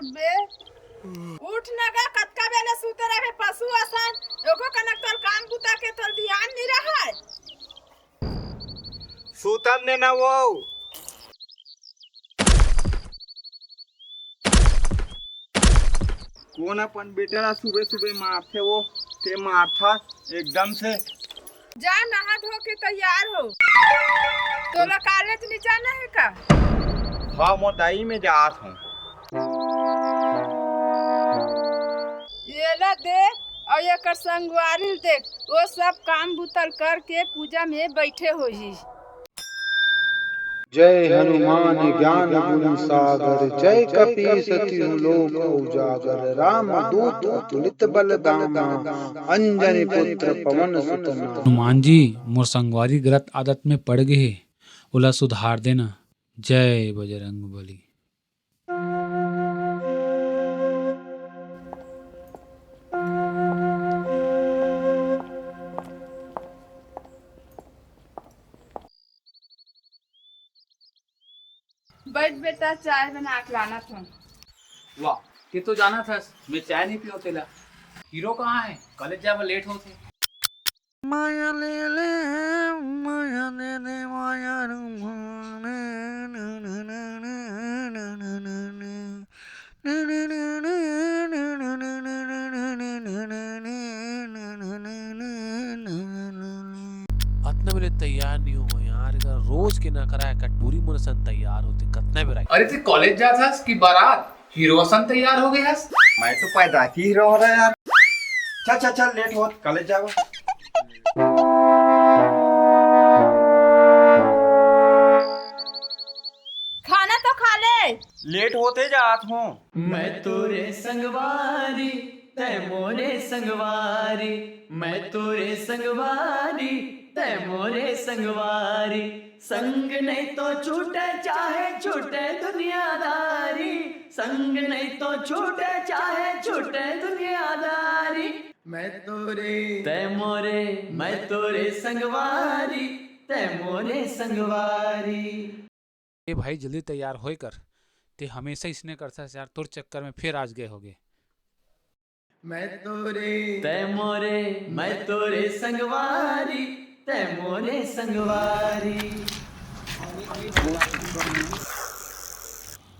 बे उठ नगा कतका बेले सुते रहे पशु असन एगो कनक तोर काम बुता के तोर ध्यान नहीं रहा है। सूतन ने ना वो कौन अपन बेटा सुबह सुबह मारते वो ते मारथा एकदम से। जा नहा धो के तैयार हो। तोला कॉलेज नहीं जाना है का? हाँ मोदाई में जात हूँ। ये ला देख और ये कर संगवारी देख वो सब काम बुतल करके पूजा में बैठे हो ही। जय हनुमान ज्ञान गुण सागर जय कपीस तिहु लोक उजागर राम दूत अतुलित बलधामा अंजनी पुत्र पवन सुत नामा। हनुमान जी मोर संगवारी गलत आदत में पड़ गए ओला सुधार देना। जय बजरंग बली। बैठ बेटा चाय बना के लाना था। वाह कि तो जाना था मैं चाय नहीं पियो तेला। हीरो कहाँ है? कॉलेज जावा लेट होते। माया ले ले माया ले ले माया अतना मेरे तैयार नहीं हो यार इधर रोज के ना कराया कटपूरी मुनसन तैयार होते कतना बेरा। अरे तू कॉलेज जाता कि बारात हीरो सन तैयार हो गया। मैं तो पैदा की हीरो हो रहा यार। चल चल चल लेट हो कॉलेज जाओ। खाना तो खा ले। लेट होते जात हूँ। मैं तोरे संगवारी तै मोरे संगवारी मैं तोरे संगवारी तै मोरे संगवारी संग नहीं तो छूटे चाहे छूटे दुनियादारी संग नहीं तो छूटे चाहे छूटे दुनियादारी मैं तोरे तै मोरे मैं तोरे संगवारी तै मोरे संगवारी। ए भाई जल्दी तैयार होए कर ते हमेशा इसने करता है यार। तोर चक्कर में फिर आज गए होगे। मैं तोरे तै मोरे मैं तोरे संगवारी तै मोरे संगवारी।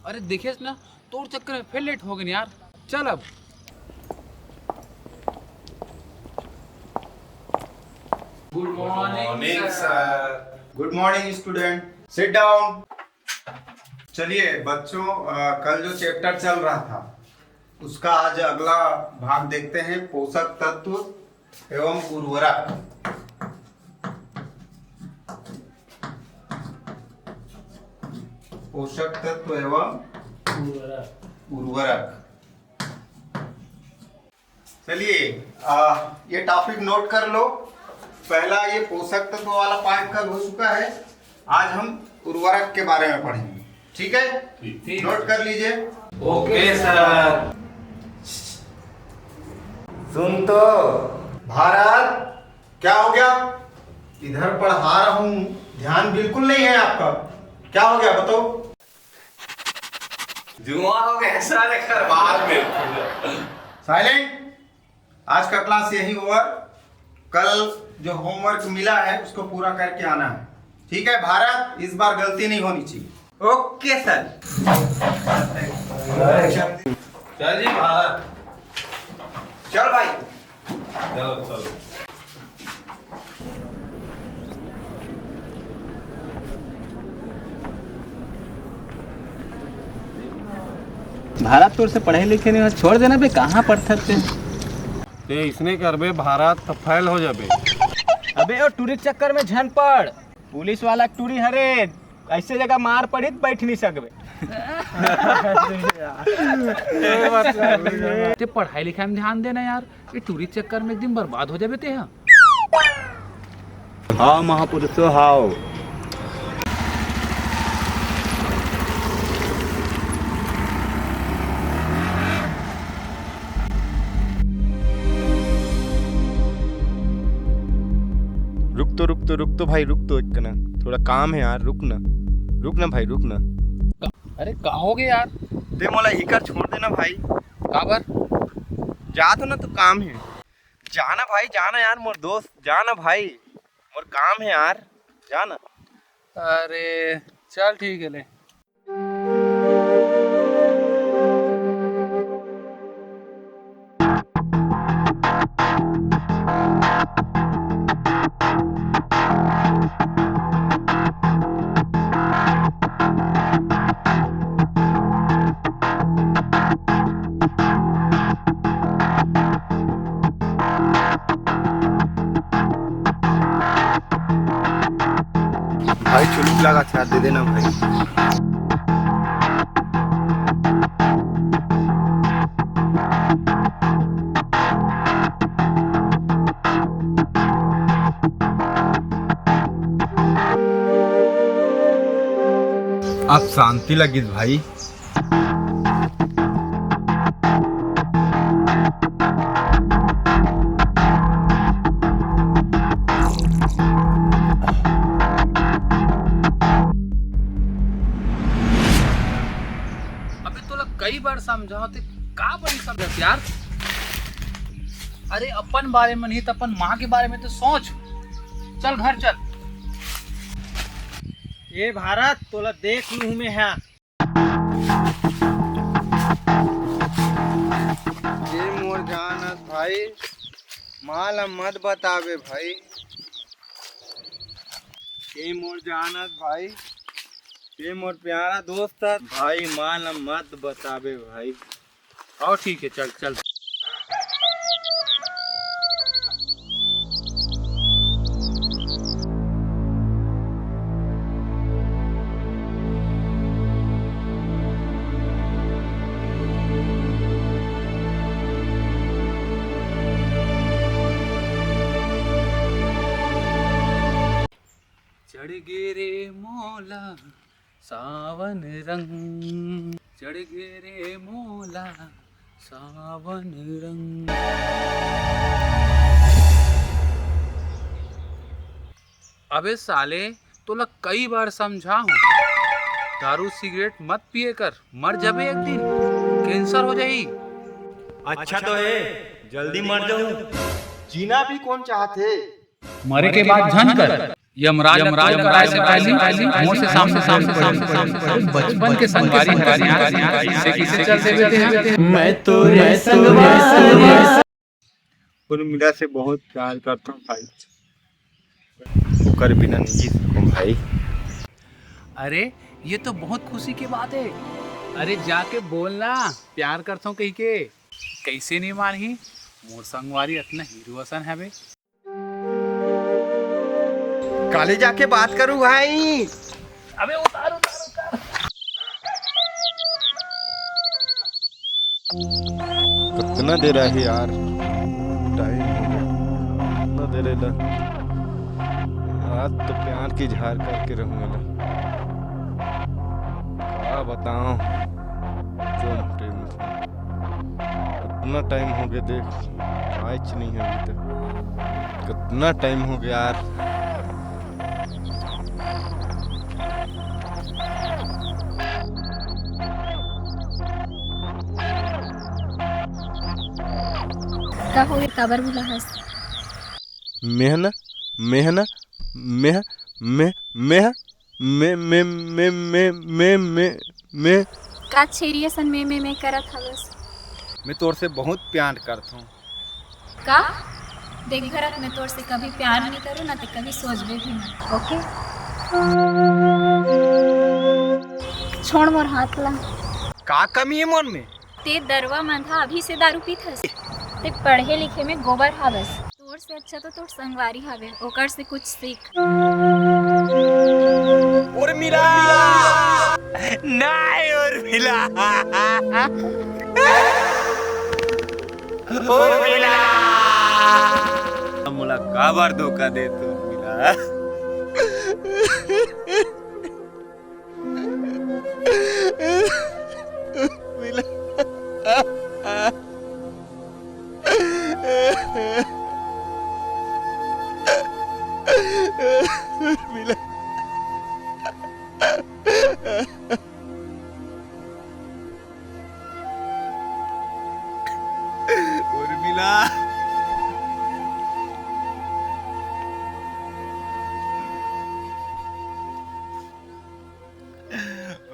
अरे देखिए ना तोर चक्कर में फिर लेट हो गए यार। चल अब। Good morning sir. Good morning student. Sit down. चलिए बच्चों कल जो चैप्टर चल रहा था उसका आज अगला भाग देखते हैं। पोषक तत्व एवं उर्वरक। पोषक तत्व एवं उर्वरक। चलिए ये टॉपिक नोट कर लो। पहला ये पोषक तत्व वाला पार्ट कल हो चुका है। आज हम उर्वरक के बारे में पढ़ेंगे। ठीक है? नोट कर लीजिए। Okay sir. सुन तो भारत क्या हो गया? इधर पढ़ा रहा हूं ध्यान बिल्कुल नहीं है आपका। क्या हो गया बताओ? जुआ हो गया सारे घर बाद में। साइलेंट। आज का क्लास यही ओवर। कल जो होमवर्क मिला है उसको पूरा करके आना है। ठीक है भारत? इस बार गलती नहीं होनी चाहिए। Okay sir. चल जी भारत। चल भाई। चलो चलो। भारत तोर से पढ़े लिखे नहीं छोड़ देना बे। कहाँ पढ़ते थे? ते इसने करबे भारत तो फैल हो जाबे। अबे ओ टूरी चक्कर में झन पड़। पुलिस वाला टूरी हरे ऐसे जगह मार पड़ी तो बैठ नहीं सकबे। ते पढ़ाई लिखाई में ध्यान देना यार। ये टूरी चक्कर में एक दिन बर्बाद हो जाबे ते। हाँ हाँ महापुरुष हाओ। रुक तो भाई रुक तो। एक ना थोड़ा काम है यार। रुक ना भाई रुक ना। अरे कहोगे यार ते मोला ही कर छोड़ देना भाई। काबर? जा तो ना तो काम है। जाना भाई जाना यार मोर दोस्त, जाना भाई मोर काम है यार, जाना। अरे चल ठीक है ले। भाई चुलूक लगा था, दे देना भाई। अब शांति लगी भाई। अबे तोला कई बार समझाओ ते का बड़ी समझत यार। अरे अपन बारे में नहीं तो अपन माँ के बारे में तो सोच। चल घर चल। ये भारत तोला देख लूँ मैं है। ये मोर जानत भाई, माल मत बतावे भाई। ये मोर जानत भाई, ये मोर प्यारा दोस्त है भाई, माल मत बतावे भाई। और ठीक है चल चल। चढ़ गे रे मोला सावन रंग, चढ़ गे रे मोला सावन रंग। अबे साले तोला कई बार समझाऊं, दारू सिगरेट मत पिए कर, मर जाबे एक दिन, कैंसर हो जाई। अच्छा तो है, जल्दी मर जाऊं, जीना भी कौन चाहते। मरे के बाद झन कर यमराज कराए से पहले मुंह से सामने बचपन के संगवारी से किसे चल देवे थे। मैं तो रे संगवारी उर्मिला से बहुत प्यार करता हूँ भाई, ओकर बिना नहीं जी सकूं भाई। अरे ये तो बहुत खुशी की बात है। अरे जाके बोलना प्यार करता हूँ कही के। कैसे नहीं मानी, मोर संगवारी इतना हीरो असन है बे। काले जाके बात करूं भाई। अबे उतार उतार उतार। कितना दे रहा है यार, टाइम हो गया, कितना दे रहा। आज तो प्यार की झाड़ करके रहूंगा। क्या बताऊं कितना टाइम हो गया, देख आज नहीं है अभी तक। कितना टाइम हो गया यार। का हो गया, काबर बुला हस। मेहना मेहना मेह मे मेह मे मे मे मे मे मे मे का छेरिया सन में करत हवस। मैं तोर से बहुत प्यार करता हूँ। का देख भरत, मैं तोर से कभी प्यार नहीं करूँ ना तो कभी सोचबे भी ना। ओके छोड़ मोर हाथ ला। का कमी है मोर में। ते दरवा मंधा अभी से दारू पीत हस। ते पढ़े लिखे में गोबर हवस। तोर से अच्छा तो तोर संगवारी हवे, ओकर से कुछ सीख। उर्मिला नहीं, उर्मिला उर्मिला मोला का बार धोखा दे तू उर्मिला। उर्मिला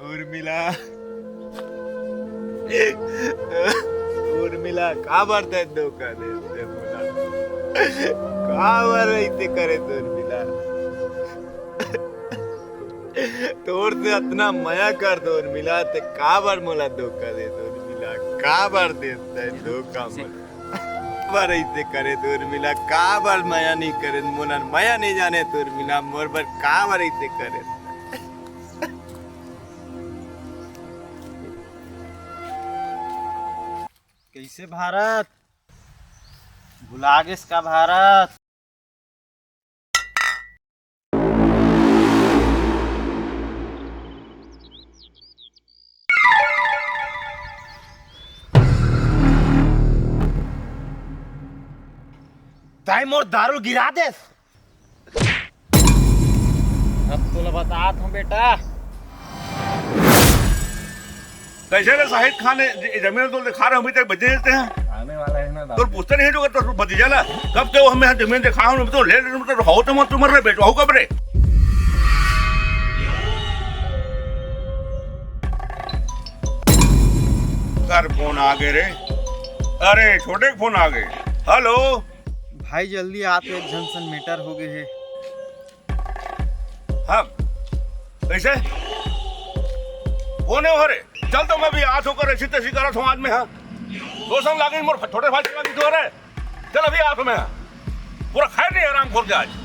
उर्मिला उर्मिला का भरताय धोका देते मुला का बरं इथे करे उर्मिला तोर से इतना मया कर दो उर्मिला ते का बार मला धोका देतो उर्मिला का बार देताय धोका मला बार इथे करे तो उर्मिला का बार मया नहीं करे मुला मया नहीं जाने तो उर्मिला मोर बार का बार इथे करे कैसे भारत भुला गए इसका भारत टाइम और दारू गिरा दे अब तो बता हूँ बेटा कैसे रे साहिद खान ने जमीन तो दिखा रहे अभी तक बचे देते हैं आने वाला है ना तो पूछते नहीं जो तो भतीजा ला कब के वो हमें जमीन दिखा हूं तो ले तो हो तो मत तुम रे बेटो हो कब रे कर फोन आ गए रे अरे छोटे फोन आ गए हेलो भाई जल्दी आप एक जंक्शन मीटर हो गए है हाँ कैसे फोन है हो रे चल तो मैं भी आज होकर ऐसी तैसी करा समाज में हाँ दोस्तों लागे मोर छोटे भाई चला दी रे चल अभी आज में पूरा खैर नहीं आराम खोल के आज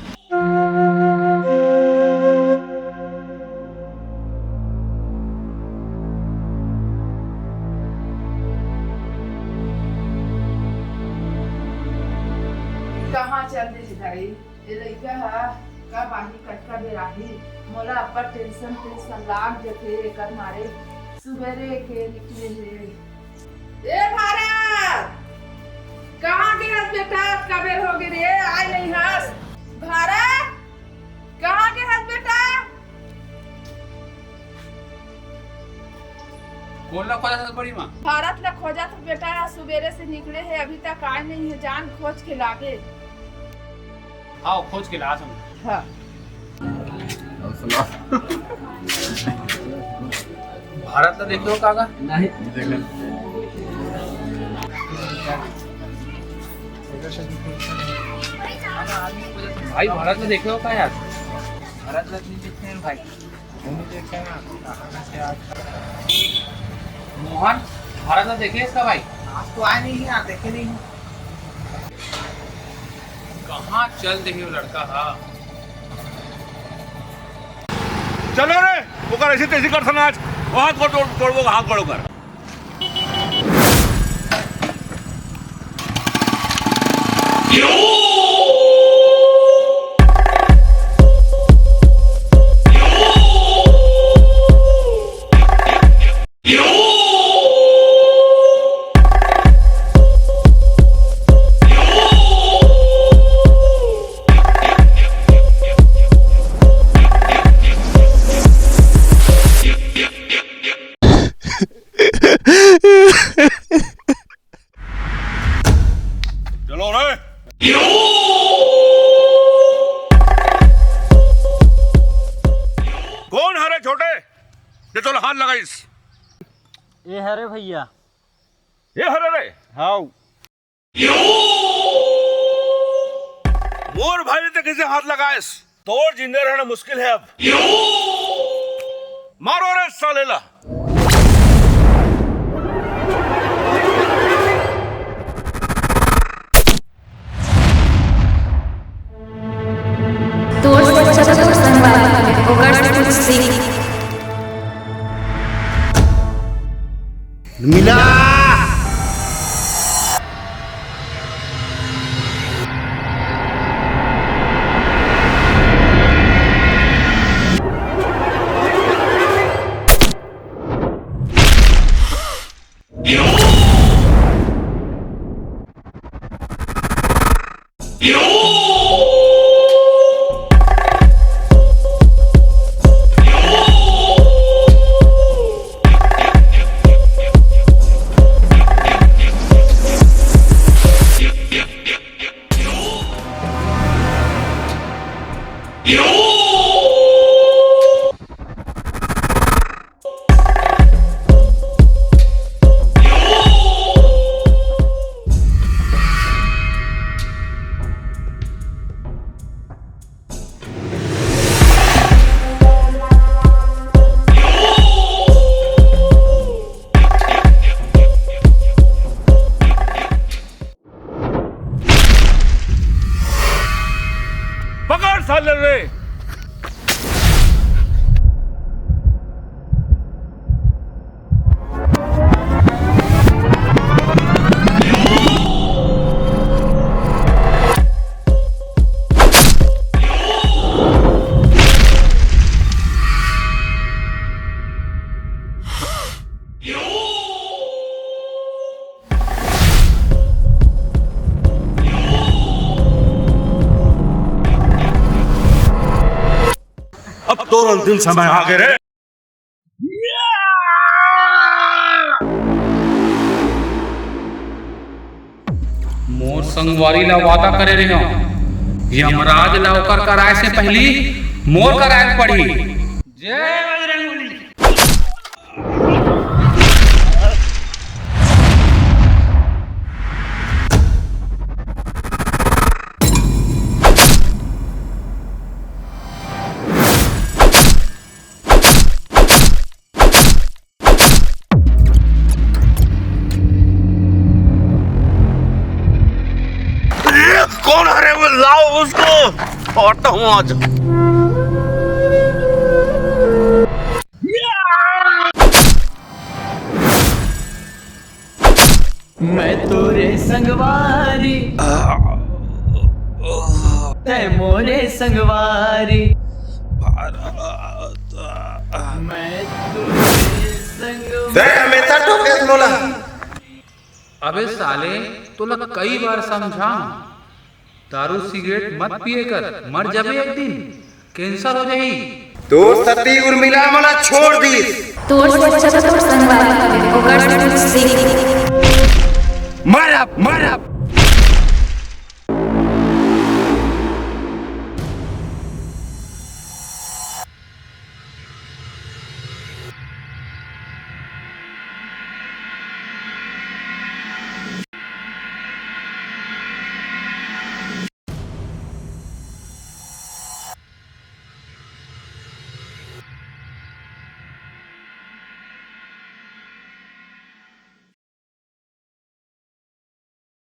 कहाँ चल रही भाई ये लड़का है कब आही कटका बेराही मोला अब्बा टेंशन लाग जथे कर मारे सुबेरे के निकले हे ए भारत कहाँ के हस बेटा कबेर हो गए रे आए नहीं हस भारत कहाँ के हस बेटा बोलना खोजा था बड़ी माँ भारत ला खोजा तो बेटा सुबेरे से निकले है अभी तक आए नहीं है जान खोज के लागे आओ खोज के ला तुम हाँ भारत तो देख लो काका नहीं भाई भारत में देख लो का यार भारत में नहीं देखते हैं भाई मोहन भारत में देखे इसका भाई आज तो आए नहीं है देखे नहीं कहाँ चल रही हो लड़का हाँ चलो रे वो कर ऐसी तैसी कर समाज हाथ को तोड़ वो हाथ पड़ो कर चलो रे कौन है रे छोटे ये तो हाथ लगाइस ये है रे भैया ये हरे रे हाउ मोर भाई ने कैसे हाथ लगाइस तोड़ जिंदे रहना मुश्किल है अब मारो रे सालेला मिला साल ले रे। अब तो अंतिम समय आ गए रे। मोर संगवारी ला वादा करे रहे हो, यमराज ला ओकर कराए से पहली मोर कराए पड़ी। जय बजरंगबली। कौन है वो? लाओ उसको और तो हूँ आज। मैं तोरे संगवारी तै मोरे संगवारी, मैं तोरे संगवारी। अबे साले तो लग कई बार समझा, दारू सिगरेट मत पिए कर, मर जाबे एक दिन, कैंसर हो जाई। तो सती उर्मिला मला छोड़ दी। तोर से अच्छा तो तोर संगवारी हवे, ओकर से कुछ सीख।